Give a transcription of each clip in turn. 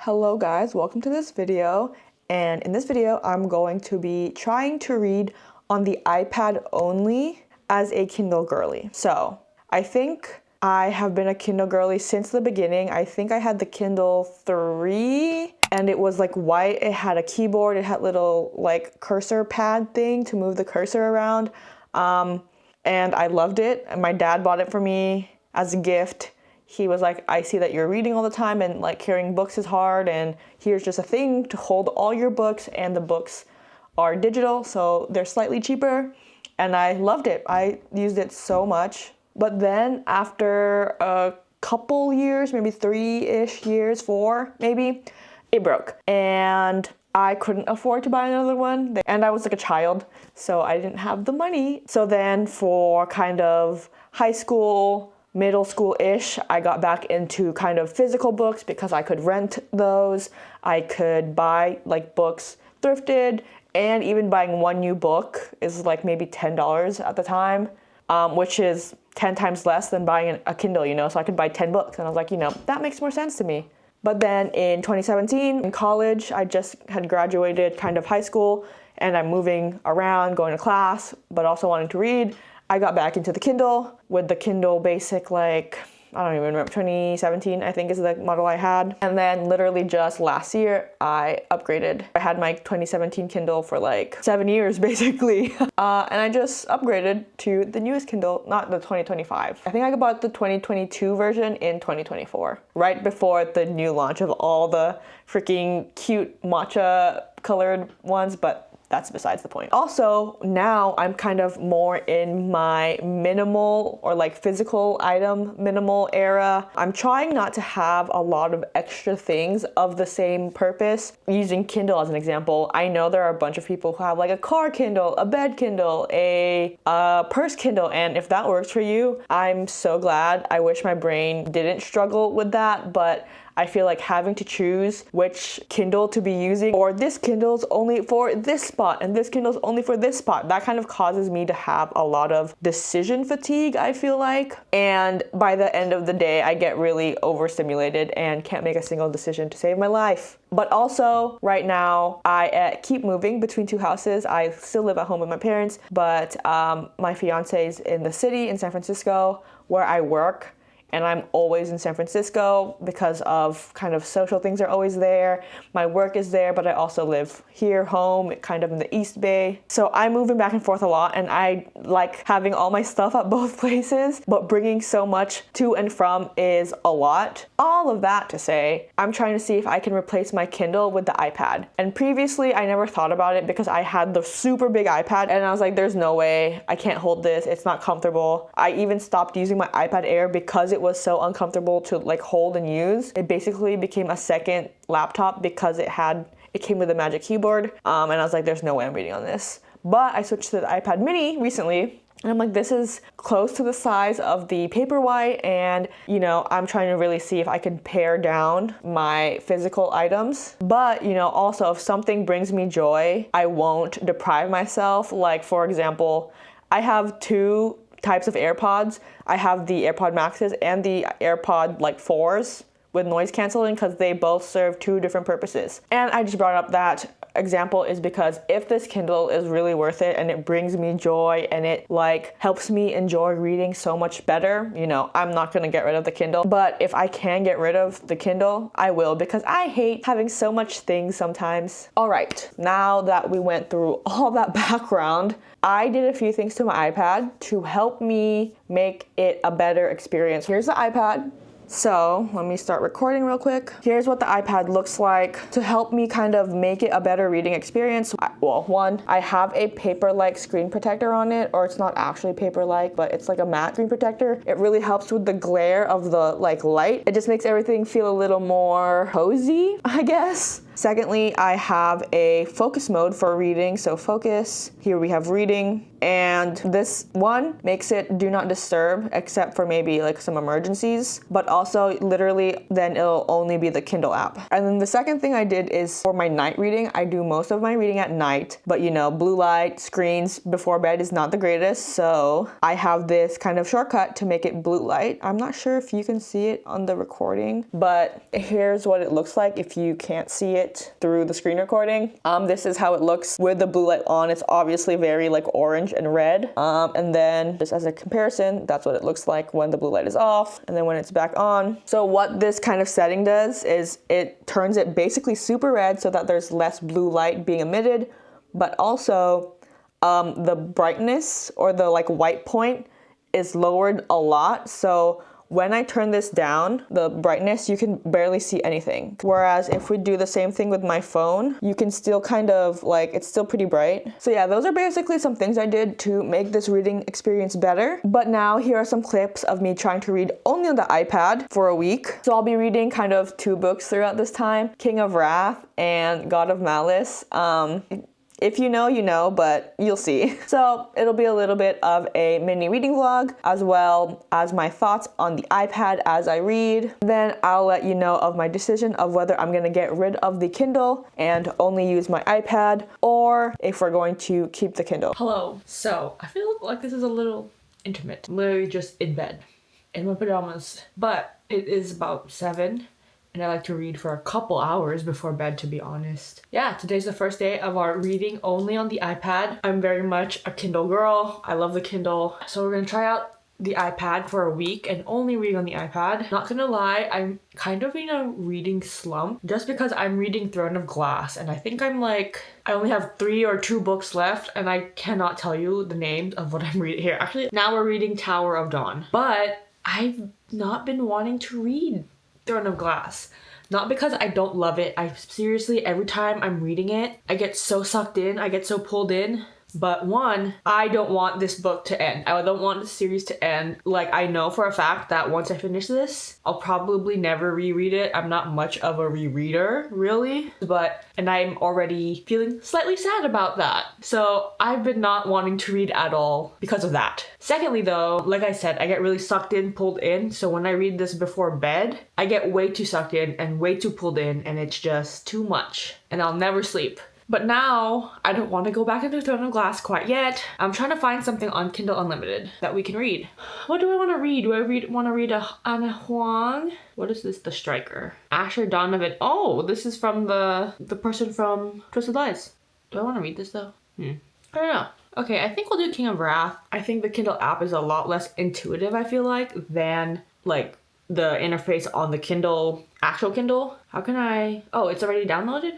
Hello guys, welcome to this video, and in this video I'm going to be trying to read on the iPad only as a Kindle girly. So I think I have been a Kindle girly since the beginning. I think I had the Kindle 3 and it was like white, it had a keyboard, it had little like cursor pad thing to move the cursor around, and I loved it, and my dad bought it for me as a gift. He was like, I see that you're reading all the time and like carrying books is hard, and here's just a thing to hold all your books, and the books are digital, so they're slightly cheaper. And I loved it. I used it so much. But then after a couple years, maybe 3-ish years, 4 maybe, it broke. And I couldn't afford to buy another one. And I was like a child, so I didn't have the money. So then for kind of high school, middle school-ish, I got back into kind of physical books because I could rent those. I could buy like books thrifted, and even buying one new book is like maybe $10 at the time, which is 10 times less than buying a Kindle, so I could buy 10 books. And I was like, that makes more sense to me. But then in 2017, in college, I just had graduated kind of high school, and I'm moving around, going to class, but also wanting to read. I got back into the Kindle with the Kindle Basic, like, I don't even remember, 2017, I think is the model I had. And then literally just last year, I upgraded. I had my 2017 Kindle for like 7 years, basically. And I just upgraded to the newest Kindle, not the 2025. I think I bought the 2022 version in 2024, right before the new launch of all the freaking cute matcha colored ones, but that's besides the point. Also, now I'm kind of more in my minimal or like physical item minimal era. I'm trying not to have a lot of extra things of the same purpose. Using Kindle as an example, I know there are a bunch of people who have like a car Kindle, a bed Kindle, a purse Kindle, and if that works for you, I'm so glad. I wish my brain didn't struggle with that, but I feel like having to choose which Kindle to be using, or this Kindle's only for this spot and this Kindle's only for this spot, that kind of causes me to have a lot of decision fatigue, I feel like. And by the end of the day, I get really overstimulated and can't make a single decision to save my life. But also, right now, I keep moving between 2 houses. I still live at home with my parents, but my fiance's in the city in San Francisco where I work. And I'm always in San Francisco because of kind of social things are always there. My work is there, but I also live here, home, kind of in the East Bay. So I'm moving back and forth a lot, and I like having all my stuff at both places, but bringing so much to and from is a lot. All of that to say, I'm trying to see if I can replace my Kindle with the iPad. And previously, I never thought about it because I had the super big iPad, and I was like, there's no way, I can't hold this, it's not comfortable. I even stopped using my iPad Air because it was so uncomfortable to like hold and use. It basically became a second laptop because it came with a Magic Keyboard, and I was like, there's no way I'm reading on this. But I switched to the iPad mini recently, and I'm like, this is close to the size of the Paperwhite, and I'm trying to really see if I can pare down my physical items. But also, if something brings me joy, I won't deprive myself. Like, for example, I have 2 types of AirPods. I have the AirPod Maxes and the AirPod like 4s with noise canceling because they both serve 2 different purposes. And I just brought up that example is because if this Kindle is really worth it and it brings me joy and it like helps me enjoy reading so much better, I'm not gonna get rid of the Kindle. But if I can get rid of the Kindle, I will, because I hate having so much things sometimes. All right, now that we went through all that background, I did a few things to my iPad to help me make it a better experience. Here's the iPad. So let me start recording real quick. Here's what the iPad looks like to help me kind of make it a better reading experience. Well, one, I have a paper-like screen protector on it, or it's not actually paper-like, but it's like a matte screen protector. It really helps with the glare of the light. It just makes everything feel a little more cozy, I guess. Secondly, I have a focus mode for reading. So focus, here we have reading, And this one makes it do not disturb except for maybe like some emergencies, but also literally then it'll only be the Kindle app. And then the second thing I did is for my night reading. I do most of my reading at night, but you know, blue light screens before bed is not the greatest, so I have this kind of shortcut to make it blue light. I'm not sure if you can see it on the recording, but here's what it looks like if you can't see it through the screen recording. This is how it looks with the blue light on. It's obviously very like orange and red. And then just as a comparison, that's what it looks like when the blue light is off and then when it's back on. So what this kind of setting does is it turns it basically super red so that there's less blue light being emitted, but also the brightness or the like white point is lowered a lot. So when I turn this down, the brightness, you can barely see anything. Whereas if we do the same thing with my phone, you can still kind of like, it's still pretty bright. So yeah, those are basically some things I did to make this reading experience better. But now here are some clips of me trying to read only on the iPad for a week. So I'll be reading kind of 2 books throughout this time, King of Wrath and God of Malice. If you know, you know, but you'll see. So it'll be a little bit of a mini reading vlog as well as my thoughts on the iPad as I read. Then I'll let you know of my decision of whether I'm gonna get rid of the Kindle and only use my iPad, or if we're going to keep the Kindle. Hello. So I feel like this is a little intimate. I'm literally just in bed in my pajamas, but it is about 7. And I like to read for a couple hours before bed, to be honest. Yeah, today's the first day of our reading only on the iPad. I'm very much a Kindle girl. I love the Kindle. So we're gonna try out the iPad for a week and only read on the iPad. Not gonna lie, I'm kind of in a reading slump just because I'm reading Throne of Glass, and I think I only have 3 or 2 books left, and I cannot tell you the names of what I'm reading here. Actually, now we're reading Tower of Dawn, but I've not been wanting to read Throne of Glass. Not because I don't love it. I seriously, every time I'm reading it, I get so sucked in, I get so pulled in. But one, I don't want this book to end. I don't want the series to end. Like, I know for a fact that once I finish this, I'll probably never reread it. I'm not much of a rereader, really. And I'm already feeling slightly sad about that. So I've been not wanting to read at all because of that. Secondly though, like I said, I get really sucked in, pulled in. So when I read this before bed, I get way too sucked in and way too pulled in, and it's just too much. And I'll never sleep. But now, I don't want to go back into Throne of Glass quite yet. I'm trying to find something on Kindle Unlimited that we can read. What do I want to read? Do I want to read Anna Huang? What is this? The Striker. Asher Donovan. Oh, this is from the person from Twisted Lies. Do I want to read this though? I don't know. Okay, I think we'll do King of Wrath. I think the Kindle app is a lot less intuitive, I feel like, than like the interface on the actual Kindle. How can oh, it's already downloaded?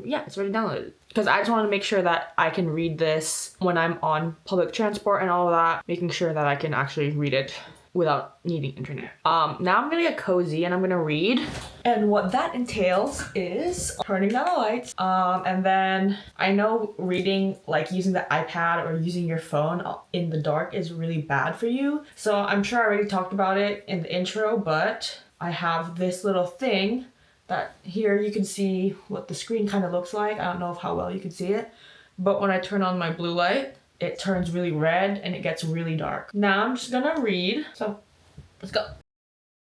Yeah, it's already downloaded. Because I just want to make sure that I can read this when I'm on public transport and all of that, making sure that I can actually read it without needing internet. Now I'm gonna get cozy and I'm gonna read. And what that entails is turning down the lights. And then I know reading, like using the iPad or using your phone in the dark is really bad for you. So I'm sure I already talked about it in the intro, but I have this little thing that here you can see what the screen kind of looks like. I don't know how well you can see it, but when I turn on my blue light, it turns really red and it gets really dark. Now I'm just gonna read. So let's go.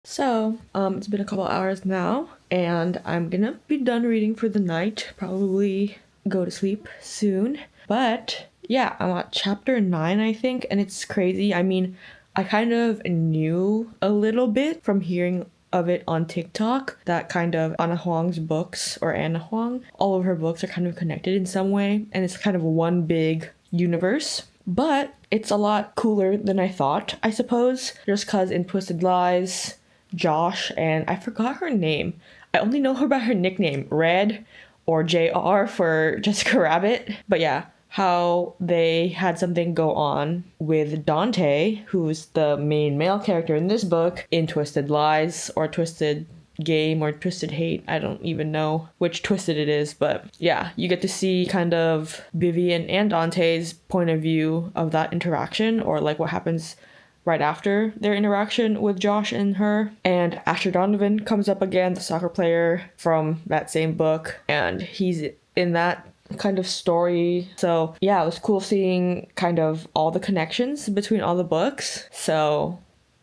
So it's been a couple hours now and I'm gonna be done reading for the night. Probably go to sleep soon. But yeah, I'm at chapter 9, I think, and it's crazy. I mean, I kind of knew a little bit from hearing of it on TikTok that kind of Anna Huang's books, or Anna Huang, all of her books are kind of connected in some way, and it's kind of one big universe. But it's a lot cooler than I thought, I suppose, just because in Twisted Lies, Josh, and I forgot her name. I only know her by her nickname, Red, or JR for Jessica Rabbit. But yeah, how they had something go on with Dante, who's the main male character in this book, in Twisted Lies, or Twisted Game, or Twisted Hate. I don't even know which Twisted it is, but yeah, you get to see kind of Vivian and Dante's point of view of that interaction, or like what happens right after their interaction with Josh and her. And Asher Donovan comes up again, the soccer player from that same book, and he's in that kind of story. So yeah, it was cool seeing kind of all the connections between all the books. So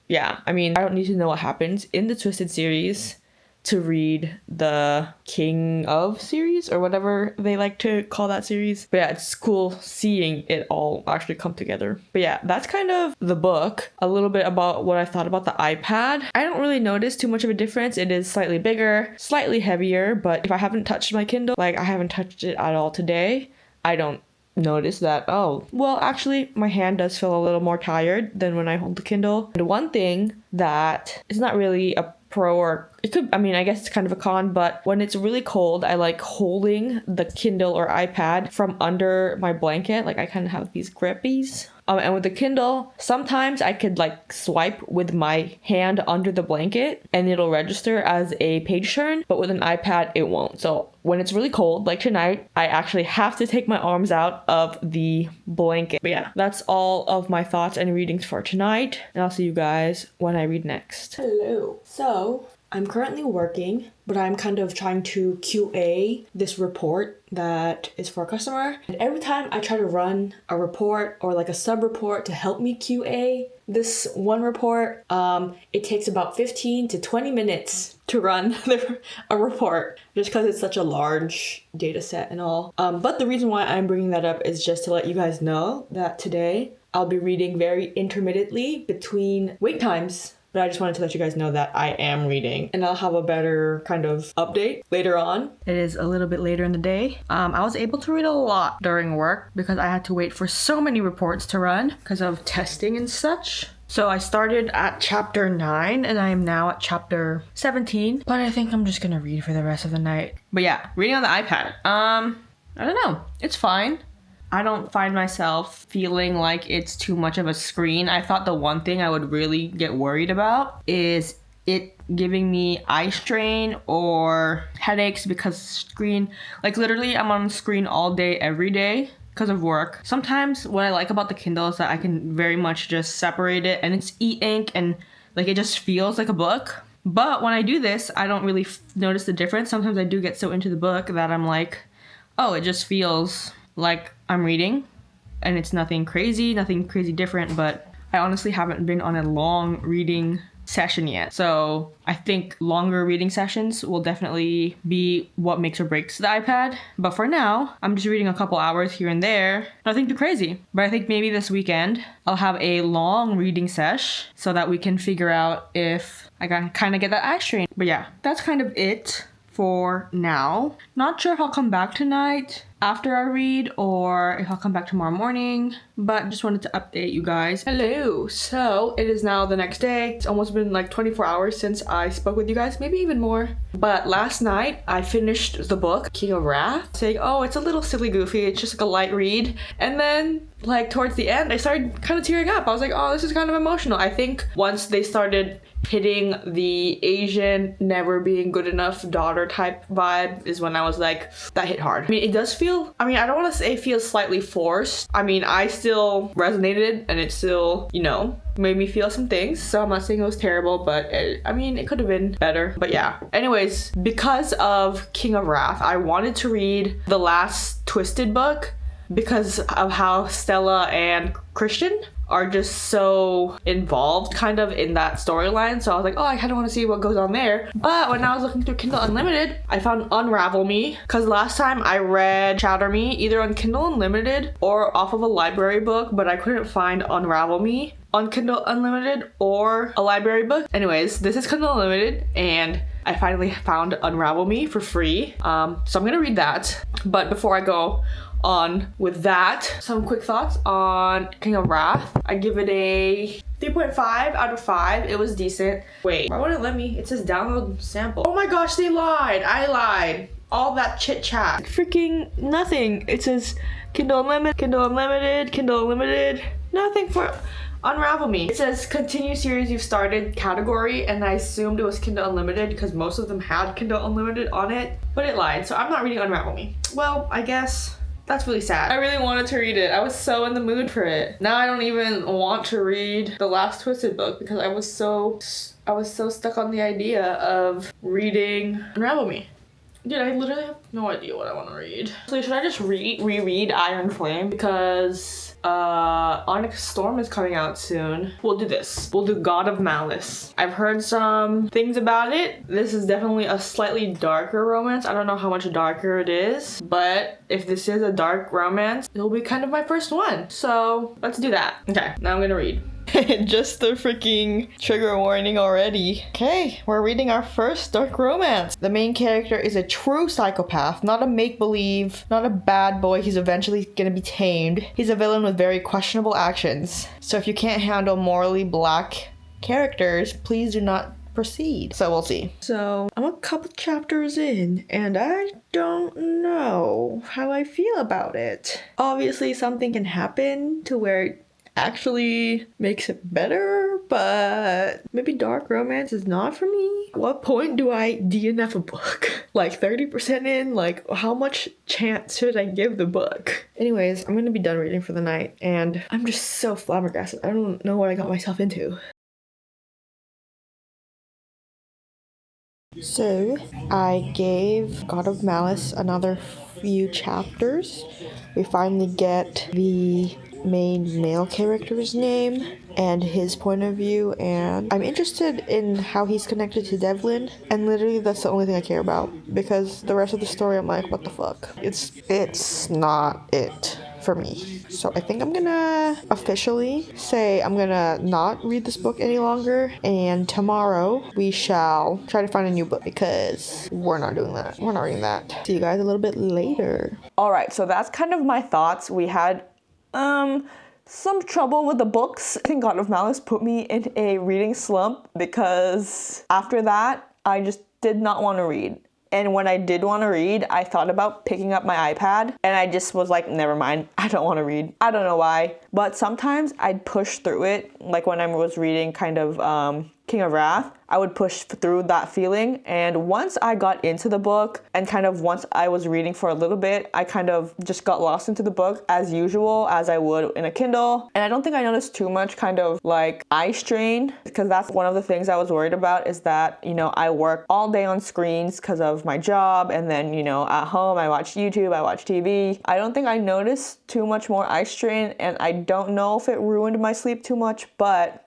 yeah, I mean, I don't need to know what happens in the Twisted series to read the King of series or whatever they like to call that series. But yeah, it's cool seeing it all actually come together. But yeah, that's kind of the book. A little bit about what I thought about the iPad. I don't really notice too much of a difference. It is slightly bigger, slightly heavier, but if I haven't touched my Kindle, like I haven't touched it at all today, I don't notice that, oh, well, actually, my hand does feel a little more tired than when I hold the Kindle. And one thing that is not really a pro, or it could, I mean, I guess it's kind of a con, but when it's really cold, I like holding the Kindle or iPad from under my blanket. Like I kind of have these grippies. And with the Kindle, sometimes I could like swipe with my hand under the blanket and it'll register as a page turn, but with an iPad, it won't. So when it's really cold, like tonight, I actually have to take my arms out of the blanket. But yeah, that's all of my thoughts and readings for tonight. And I'll see you guys when I read next. Hello. So I'm currently working, but I'm kind of trying to QA this report that is for a customer. And every time I try to run a report or like a sub-report to help me QA this one report, it takes about 15 to 20 minutes to run a report just because it's such a large data set and all. But the reason why I'm bringing that up is just to let you guys know that today I'll be reading very intermittently between wait times. But I just wanted to let you guys know that I am reading, and I'll have a better kind of update later on. It is a little bit later in the day. I was able to read a lot during work because I had to wait for so many reports to run because of testing and such. So I started at chapter 9 and I am now at chapter 17, but I think I'm just gonna read for the rest of the night. But yeah, reading on the iPad. I don't know. It's fine. I don't find myself feeling like it's too much of a screen. I thought the one thing I would really get worried about is it giving me eye strain or headaches because screen, like literally I'm on screen all day, every day because of work. Sometimes what I like about the Kindle is that I can very much just separate it and it's e-ink and like it just feels like a book. But when I do this, I don't really notice the difference. Sometimes I do get so into the book that I'm like, oh, it just feels like I'm reading and it's nothing crazy different, but I honestly haven't been on a long reading session yet. So I think longer reading sessions will definitely be what makes or breaks the iPad. But for now, I'm just reading a couple hours here and there. Nothing too crazy. But I think maybe this weekend I'll have a long reading sesh so that we can figure out if I can kind of get that eye strain. But yeah, that's kind of it for now. Not sure if I'll come back tonight after I read or if I'll come back tomorrow morning, but just wanted to update you guys. Hello. So it is now the next day. It's almost been like 24 hours since I spoke with you guys, maybe even more. But last night I finished the book King of Wrath, saying, oh, it's a little silly goofy, it's just like a light read. And then like towards the end I started kind of tearing up. I was like, oh, this is kind of emotional. I think once they started hitting the Asian never being good enough daughter type vibe is when I was like, that hit hard. I mean, it does feel, I mean, I don't want to say it feels slightly forced. I mean, I still resonated and it still, you know, made me feel some things. So I'm not saying it was terrible, but I mean, it could have been better. But yeah. Anyways, because of King of Wrath, I wanted to read the last Twisted book because of how Stella and Christian are just so involved kind of in that storyline. So I was like, oh, I kind of want to see what goes on there. But when I was looking through Kindle Unlimited, I found Unravel Me, because last time I read Shatter Me either on Kindle Unlimited or off of a library book, but I couldn't find Unravel Me on Kindle Unlimited or a library book. Anyways, this is Kindle Unlimited and I finally found Unravel Me for free. So I'm gonna read that. But before I go on with that, some quick thoughts on King of Wrath. I give it a 3.5 out of 5. It was decent. Wait, why wouldn't it let me? It says download sample. Oh my gosh, they lied. I lied. All that chit chat. Freaking nothing. It says Kindle Unlimited, Kindle Unlimited, Kindle Unlimited. Nothing for Unravel Me. It says continue series you've started category, and I assumed it was Kindle Unlimited because most of them had Kindle Unlimited on it, but it lied. So I'm not reading Unravel Me. Well, I guess that's really sad. I really wanted to read it. I was so in the mood for it. Now I don't even want to read the last Twisted book because I was so stuck on the idea of reading Unravel Me. Dude, I literally have no idea what I want to read. So should I just reread Iron Flame? Because Onyx Storm is coming out soon. We'll do this. We'll do God of Malice. I've heard some things about it. This is definitely a slightly darker romance. I don't know how much darker it is, but if this is a dark romance, it'll be kind of my first one. So let's do that. Okay, now I'm gonna read. Just the freaking trigger warning already. Okay, we're reading our first dark romance. The main character is a true psychopath, not a make-believe, not a bad boy. He's eventually gonna be tamed. He's a villain with very questionable actions. So if you can't handle morally black characters, please do not proceed. So we'll see. So I'm a couple chapters in and I don't know how I feel about it. Obviously something can happen to where it actually makes it better, but maybe dark romance is not for me. What point do I DNF a book? Like 30% in? Like how much chance should I give the book? Anyways, I'm gonna be done reading for the night and I'm just so flabbergasted. I don't know what I got myself into. So I gave God of Malice another few chapters. We finally get the main male character's name and his point of view, and I'm interested in how he's connected to Devlin, and literally that's the only thing I care about, because the rest of the story I'm like, what the fuck? It's not it for me. So I think I'm gonna officially say I'm gonna not read this book any longer, and tomorrow we shall try to find a new book because we're not doing that. We're not reading that. See you guys a little bit later. All right, so that's kind of my thoughts. We had some trouble with the books. I think God of Malice put me in a reading slump because after that I just did not want to read. And when I did want to read, I thought about picking up my iPad and I just was like, never mind, I don't want to read. I don't know why, but sometimes I'd push through it. Like when I was reading kind of King of Wrath, I would push through that feeling. And once I got into the book and kind of once I was reading for a little bit, I kind of just got lost into the book as usual, as I would in a Kindle. And I don't think I noticed too much kind of like eye strain, because that's one of the things I was worried about, is that, you know, I work all day on screens because of my job. And then, you know, at home, I watch YouTube, I watch TV. I don't think I noticed too much more eye strain, and I don't know if it ruined my sleep too much, but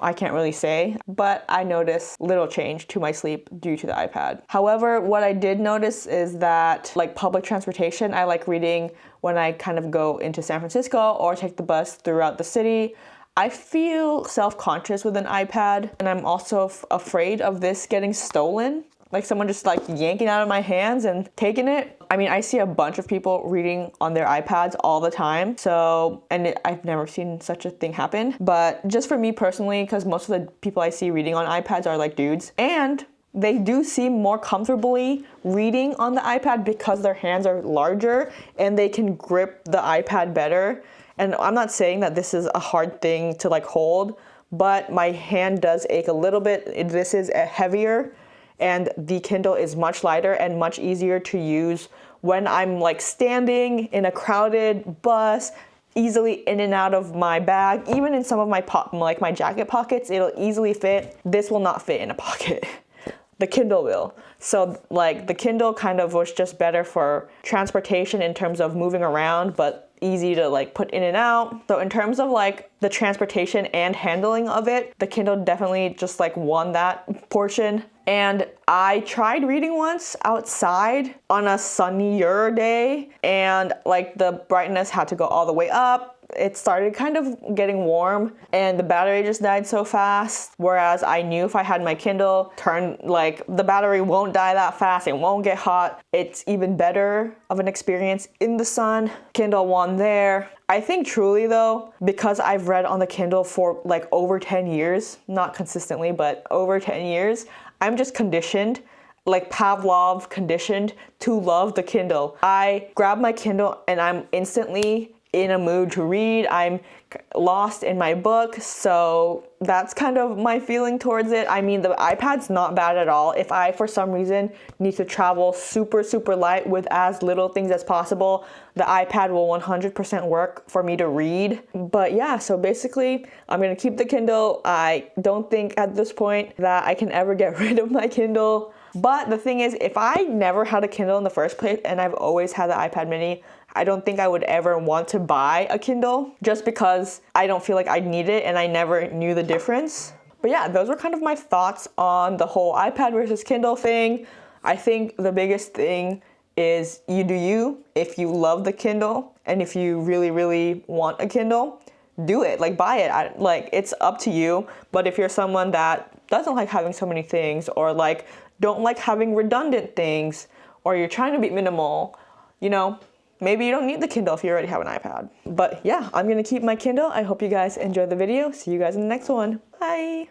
I can't really say, but I noticed little change to my sleep due to the iPad. However, what I did notice is that like public transportation, I like reading when I kind of go into San Francisco or take the bus throughout the city. I feel self-conscious with an iPad, and I'm also afraid of this getting stolen. Like someone just like yanking out of my hands and taking it. I mean, I see a bunch of people reading on their iPads all the time. So, and I've never seen such a thing happen. But just for me personally, because most of the people I see reading on iPads are like dudes, and they do seem more comfortably reading on the iPad because their hands are larger and they can grip the iPad better. And I'm not saying that this is a hard thing to like hold, but my hand does ache a little bit. This is heavier, and the Kindle is much lighter and much easier to use when I'm like standing in a crowded bus, easily in and out of my bag. Even in some of my my jacket pockets, it'll easily fit. This will not fit in a pocket. The Kindle will. So like the Kindle kind of was just better for transportation in terms of moving around, but easy to like put in and out. So in terms of like the transportation and handling of it, the Kindle definitely just like won that portion. And I tried reading once outside on a sunnier day, and like the brightness had to go all the way up. It started kind of getting warm and the battery just died so fast. Whereas I knew if I had my Kindle like the battery won't die that fast, it won't get hot. It's even better of an experience in the sun. Kindle won there. I think truly though, because I've read on the Kindle for like over 10 years, not consistently, but over 10 years, I'm just conditioned, like Pavlov conditioned to love the Kindle. I grab my Kindle and I'm instantly in a mood to read. I'm lost in my book, so that's kind of my feeling towards it. I mean, the iPad's not bad at all. If I, for some reason, need to travel super, super light with as little things as possible, the iPad will 100% work for me to read. But yeah, so basically, I'm gonna keep the Kindle. I don't think at this point that I can ever get rid of my Kindle. But the thing is, if I never had a Kindle in the first place and I've always had the iPad mini, I don't think I would ever want to buy a Kindle just because I don't feel like I need it and I never knew the difference. But yeah, those were kind of my thoughts on the whole iPad versus Kindle thing. I think the biggest thing is you do you. If you love the Kindle and if you really, really want a Kindle, do it. Like, buy it. It's up to you. But if you're someone that doesn't like having so many things, or like don't like having redundant things, or you're trying to be minimal, maybe you don't need the Kindle if you already have an iPad. But yeah, I'm gonna keep my Kindle. I hope you guys enjoyed the video. See you guys in the next one. Bye.